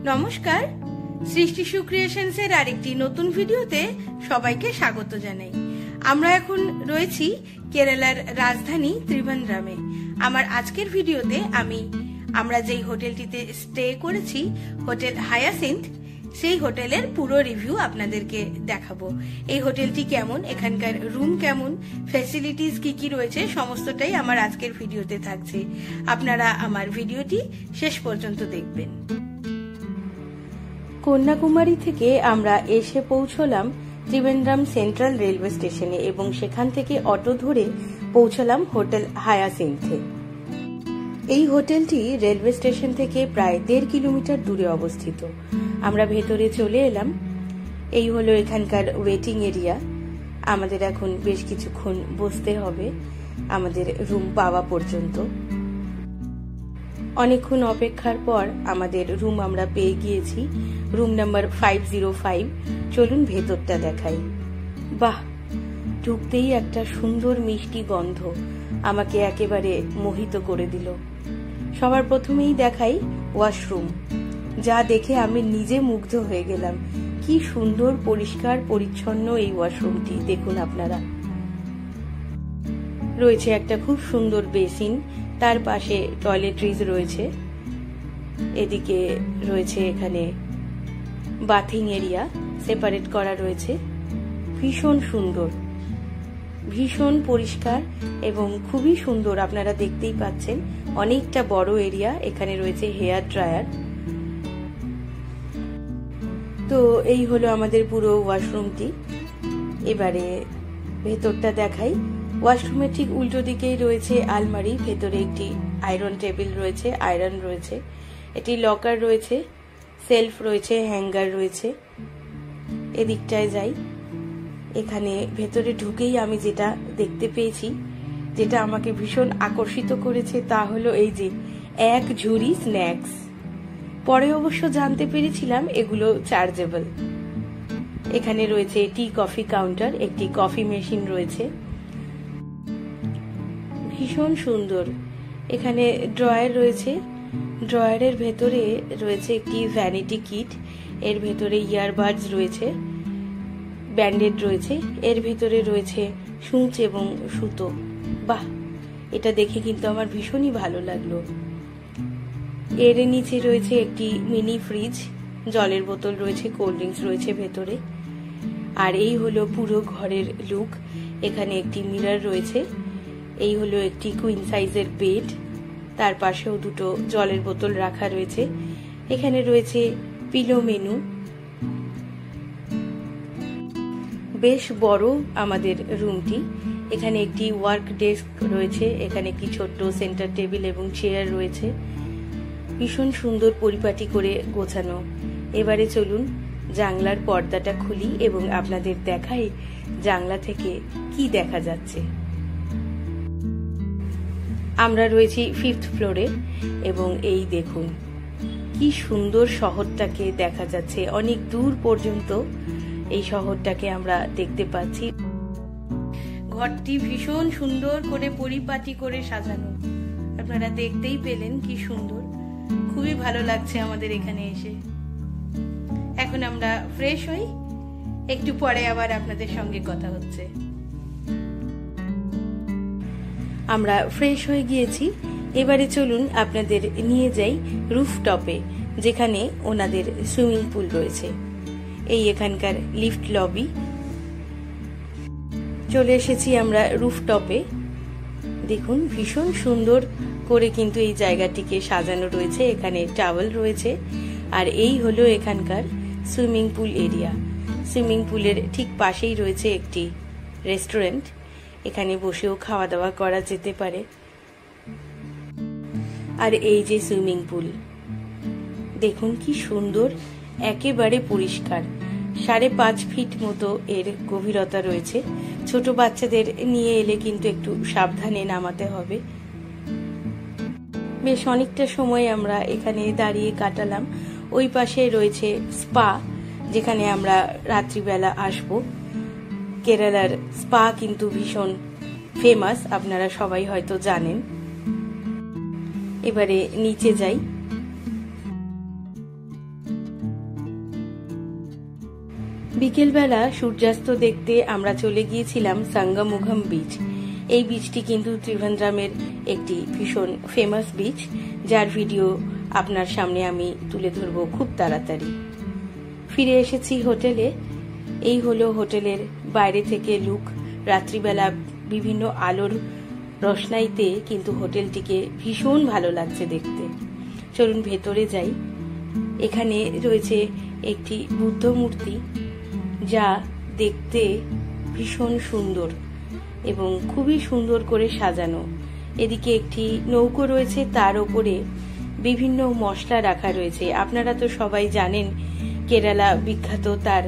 নমস্কার, সৃষ্টি সু ক্রিয়েশনসের আরেকটি নতুন ভিডিওতে সবাইকে স্বাগত জানাই। আমরা এখন রয়েছি কেরালার রাজধানী ত্রিভেন্দ্রমে। আমার আজকের ভিডিওতে আমরা যেই হোটেলটিতে স্টে করেছি, হোটেল হায়াসিন্থ, সেই হোটেলের পুরো রিভিউ আপনাদেরকে দেখাবো। এই হোটেলটি কেমন, এখানকার রুম কেমন, ফ্যাসিলিটিস কি কি রয়েছে, সমস্তটাই আমার আজকের ভিডিওতে থাকছে। আপনারা আমার ভিডিওটি শেষ পর্যন্ত দেখবেন। কন্যাকুমারী থেকে আমরা এসে পৌঁছলাম ত্রিভেন্দ্রম সেন্ট্রাল রেলওয়ে স্টেশনে এবং সেখান থেকে অটো ধরে পৌঁছলাম হোটেল হায়াসিন্থে। এই হোটেলটি রেলওয়ে স্টেশন থেকে প্রায় 1.5 কিলোমিটার দূরে অবস্থিত। আমরা ভেতরে চলে এলাম। এই হলো এখানকার ওয়েটিং এরিয়া। আমাদের এখন বেশ কিছুক্ষণ বসতে হবে আমাদের রুম পাওয়া পর্যন্ত। অনেকক্ষণ অপেক্ষার পর আমাদের রুম আমরা পেয়ে গিয়েছি, রুম নাম্বার 505। চলুন ভেতরটা দেখাই। বাহ, ঢুকতেই একটা সুন্দর মিষ্টি গন্ধ আমাকে একেবারে মোহিত করে দিল। সবার প্রথমেই দেখাই ওয়াশরুম, যা দেখে আমি নিজে মুগ্ধ হয়ে গেলাম। কি সুন্দর পরিষ্কার পরিচ্ছন্ন এই ওয়াশরুমটি, দেখুন আপনারা। রয়েছে একটা খুব সুন্দর বেসিন, তার পাশে টয়লেট্রিজ রয়েছে। এদিকে রয়েছে এখানে বাথিং এরিয়া, সেপারেট করা রয়েছে। ভীষণ সুন্দর, ভীষণ পরিষ্কার এবং খুবই সুন্দর। আপনারা দেখতেই পাচ্ছেন অনেকটা বড় এরিয়া। এখানে রয়েছে হেয়ার ড্রায়ার। তো এই হলো আমাদের পুরো ওয়াশরুমটি। এবারে ভেতরটা দেখাই। ওয়াশরুমের ঠিক উল্টো দিকেই রয়েছে আলমারি, ভেতরে একটি আয়রন টেবিল রয়েছে, আয়রন রয়েছে, একটি লকার রয়েছে, সেলফ রয়েছে, হ্যাঙ্গার রয়েছে। এদিকটায় যাই। এখানে ভেতরে ঢুকেই আমি যেটা দেখতে পেয়েছি, যেটা আমাকে ভীষণ আকর্ষিত করেছে, তা হলো এই যে এক ঝুড়ি স্ন্যাক্স। পরে অবশ্য জানতে পেরেছিলাম এগুলো চার্জেবল। এখানে রয়েছে টি কফি কাউন্টার, একটি কফি মেশিন রয়েছে। ভীষণ সুন্দর। এখানে ড্রয়ার রয়েছে, ড্রয়ারের ভেতরে রয়েছে একটি ভ্যানিটি কিট, এর ভেতরে ইয়ারবাডস রয়েছে, ব্যান্ডেড রয়েছে, এর ভিতরে রয়েছে সূচ এবং সুতো। বাহ, এটা দেখে কিন্তু আমার ভীষণই ভালো লাগলো। এর নিচে রয়েছে একটি মিনি ফ্রিজ, জলের বোতল রয়েছে, কোল্ড ড্রিঙ্কস রয়েছে ভেতরে। আর এই হলো পুরো ঘরের লুক। এখানে একটি মিরর রয়েছে। এই হলো একটি কুইন সাইজের বেড, তার পাশেও দুটো জলের বোতল রাখা রয়েছে। এখানে রয়েছে পিলো মেনু। বেশ বড় আমাদের রুমটি। এখানে একটি ওয়ার্ক ডেস্ক রয়েছে, এখানে একটি ছোট্ট সেন্টার টেবিল এবং চেয়ার রয়েছে। ভীষণ সুন্দর পরিপাটি করে গোছানো। এবারে চলুন জানলার পর্দাটা খুলি এবং আপনাদের দেখাই জানলা থেকে কি দেখা যাচ্ছে। আমরা রয়েছি 5th ফ্লোরে এবং এই দেখুন কি সুন্দর শহরটাকে দেখা যাচ্ছে। অনেক দূর পর্যন্ত এই শহরটাকে আমরা দেখতে পাচ্ছি। ঘরটি ভীষণ সুন্দর করে পরিপাটি করে সাজানো, আপনারা দেখতেই পেলেন কি সুন্দর। খুবই ভালো লাগছে আমাদের এখানে এসে। এখন আমরা ফ্রেশ হই, একটু পরে আবার আপনাদের সঙ্গে কথা হচ্ছে। আমরা ফ্রেশ হয়ে গিয়েছি। এবারে চলুন আপনাদের নিয়ে যাই রুফটপে, যেখানে ওনাদের সুইমিং পুল রয়েছে। এই এখানকার লিফট লবি। চলে এসেছি আমরা রুফটপে। দেখুন ভীষণ সুন্দর করে কিন্তু এই জায়গাটিকে সাজানো রয়েছে। এখানে টাওয়েল রয়েছে। আর এই হলো এখানকার সুইমিং পুল এরিয়া। সুইমিং পুলের ঠিক পাশেই রয়েছে একটি রেস্টুরেন্ট, এখানে বসেও খাওয়া দাওয়া করা যেতে পারে। আর এই যে সুইমিং পুল, দেখুন কি সুন্দর, একেবারে পরিষ্কার। 5.5 ফিট মতো এর গভীরতা রয়েছে। ছোট বাচ্চাদের নিয়ে এলে কিন্তু একটু সাবধানে নামাতে হবে। বেশ অনেকটা সময় আমরা এখানে দাঁড়িয়ে কাটালাম। ওই পাশে রয়েছে স্পা, যেখানে আমরা রাত্রিবেলা আসবো। কেরালার স্পা কিন্তু ভীষণ ফেমাস, আপনারা সবাই হয়তো জানেন। এবারে নিচে যাই। বিকেলবেলা সূর্যাস্ত দেখতে আমরা চলে গিয়েছিলাম সাঙ্গমুখম বিচ। এই বিচটি কিন্তু ত্রিভেন্দ্রমের একটি ভীষণ ফেমাস বিচ, যার ভিডিও আপনার সামনে আমি তুলে ধরব খুব তাড়াতাড়ি। ফিরে এসেছি হোটেলে। এই হলো হোটেলের বাইরে থেকে লুক। রাত্রিবেলা বিভিন্ন আলোর রোশনাইতে কিন্তু হোটেলটিকে ভীষণ ভালো লাগছে দেখতে। চলুন ভেতরে যাই। এখানে রয়েছে একটি বুদ্ধ মূর্তি, যা দেখতে ভীষণ সুন্দর এবং খুবই সুন্দর করে সাজানো। এদিকে একটি নৌকো রয়েছে, তার উপরে বিভিন্ন মশলা রাখা রয়েছে। আপনারা তো সবাই জানেন কেরালা বিখ্যাত তার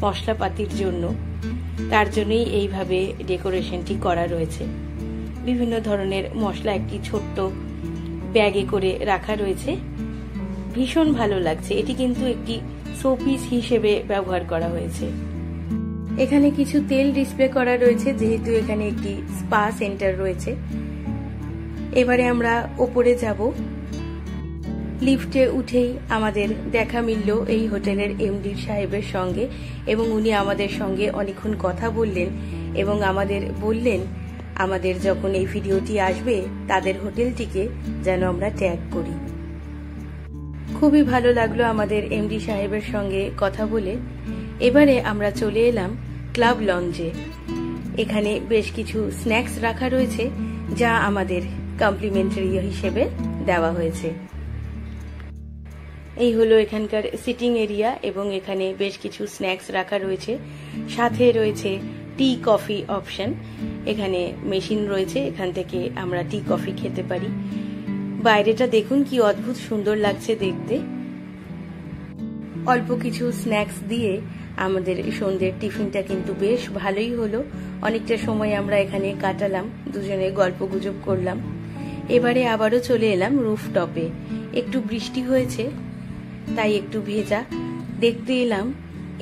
মশলাপাতির জন্য, তার জন্যই এইভাবে ডেকোরেশনটি করা রয়েছে। বিভিন্ন ধরনের মশলা একটি ছোট্ট ব্যাগে করে রাখা রয়েছে, ভীষণ ভালো লাগছে। এটি কিন্তু একটি শোপিস হিসেবে ব্যবহার করা হয়েছে। এখানে কিছু তেল ডিসপ্লে করা রয়েছে, যেহেতু এখানে একটি স্পা সেন্টার রয়েছে। এবারে আমরা ওপরে যাব। লিফটে উঠেই আমাদের দেখা মিলল এই হোটেলের এমডি সাহেবের সঙ্গে, এবং উনি আমাদের সঙ্গে অনেকক্ষণ কথা বললেন এবং আমাদের বললেন আমাদের যখন এই ভিডিওটি আসবে তাদের হোটেলটিকে যেন আমরা ট্যাগ করি। খুবই ভালো লাগলো আমাদের এমডি সাহেবের সঙ্গে কথা বলে। এবারে আমরা চলে এলাম ক্লাব লঞ্জে। এখানে বেশ কিছু স্ন্যাক্স রাখা রয়েছে, যা আমাদের কমপ্লিমেন্টারি হিসেবে দেওয়া হয়েছে। এই হলো এখানকার সিটিং এরিয়া, এবং এখানে বেশ কিছু স্ন্যাক্স রাখা রয়েছে। সাথে রয়েছে টি কফি অপশন। এখানে মেশিন রয়েছে, এখান থেকে আমরা টি কফি খেতে পারি। বাইরেটা দেখুন কি অদ্ভুত সুন্দর লাগছে দেখতে। অল্প কিছু স্ন্যাক্স দিয়ে আমাদের সন্ধ্যের টিফিনটা কিন্তু বেশ ভালোই হলো। অনেকটা সময় আমরা এখানে কাটালাম, দুজনে গল্প গুজব করলাম। এবারে আবারও চলে এলাম রুফটপে। একটু বৃষ্টি হয়েছে, তাই একটু ভেজা। দেখতে এলাম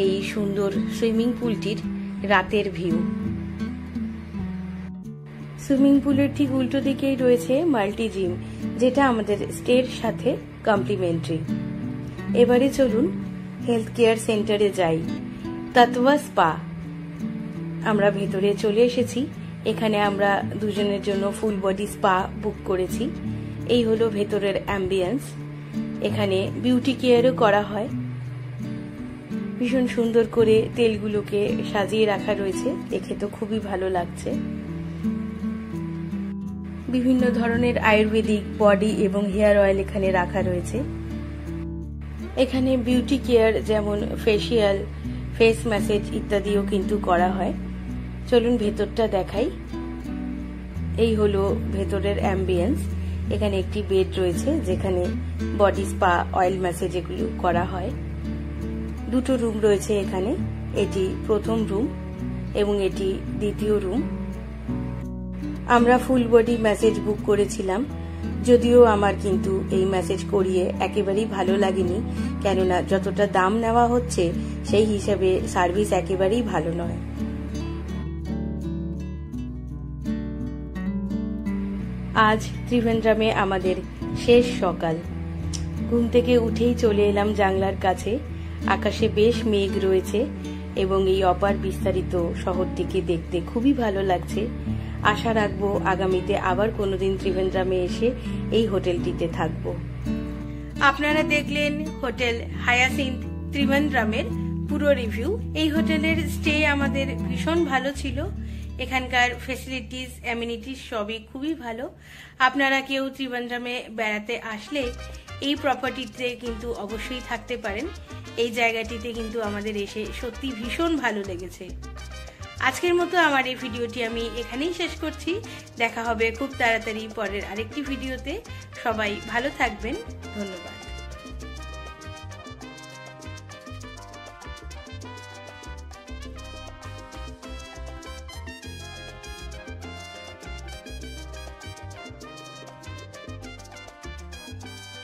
এই সুন্দর সুইমিং পুলটির রাতের ভিউ। সুইমিং পুলের ঠিক উল্টো দিকেই রয়েছে মাল্টি জিম, যেটা আমাদের স্টের সাথে কমপ্লিমেন্টারি। এবারে চলুন হেলথ কেয়ার সেন্টারে যাই, তত্ত্বা স্পা। আমরা ভেতরে চলে এসেছি। এখানে আমরা দুজনের জন্য ফুল বডি স্পা বুক করেছি। এই হলো ভেতরের অ্যাম্বিয়েন্স। এখানে বিউটি কেয়ারও করা হয়। ভীষণ সুন্দর করে তেলগুলোকে সাজিয়ে রাখা রয়েছে, দেখে তো খুবই ভালো লাগছে। বিভিন্ন ধরনের আয়ুর্বেদিক বডি এবং হেয়ার অয়েল এখানে রাখা রয়েছে। এখানে বিউটি কেয়ার যেমন ফেসিয়াল, ফেস ম্যাসেজ ইত্যাদিও কিন্তু করা হয়। চলুন ভেতরটা দেখাই। এই হলো ভেতরের অ্যাম্বিয়েন্স। এখানে একটি বেড রয়েছে, যেখানে বডি স্পা, অয়েল ম্যাসেজ এগুলো করা হয়। দুটো রুম রয়েছে এখানে। এটি প্রথম রুম এবং এটি দ্বিতীয় রুম। আমরা ফুল বডি ম্যাসেজ বুক করেছিলাম, যদিও আমার কিন্তু এই ম্যাসেজ করিয়ে একেবারেই ভালো লাগেনি, কেননা যতটা দাম নেওয়া হচ্ছে সেই হিসাবে সার্ভিস একেবারেই ভালো নয়। আজ ত্রিভেন্দ্রমে আমাদের শেষ সকাল। ঘুম থেকে উঠেই চলে এলাম জানলার কাছে। আকাশে বেশ মেঘ রয়েছে এবং এই অপার বিস্তারিত শহরটিকে দেখতে খুবই ভালো লাগছে। আশা রাখবো আগামীতে আবার কোনোদিন ত্রিভেন্দ্রমে এসে এই হোটেলটিতে থাকব। আপনারা দেখলেন হোটেল হায়াসিন্থ ত্রিভেন্দ্রমের পুরো রিভিউ। এই হোটেলের স্টে আমাদের ভীষণ ভালো ছিল। এখানকার ফেসিলিটিস, অ্যামিনিটিস সবই খুবই ভালো। আপনারা কেউ ত্রিভেন্দ্রমে বেড়াতে আসলে এই প্রপার্টিতে কিন্তু অবশ্যই থাকতে পারেন। এই জায়গাটিতে কিন্তু আমাদের এসে সত্যি ভীষণ ভালো লেগেছে। আজকের মতো আমার এই ভিডিওটি আমি এখানেই শেষ করছি। দেখা হবে খুব তাড়াতাড়ি পরের আরেকটি ভিডিওতে। সবাই ভালো থাকবেন। ধন্যবাদ।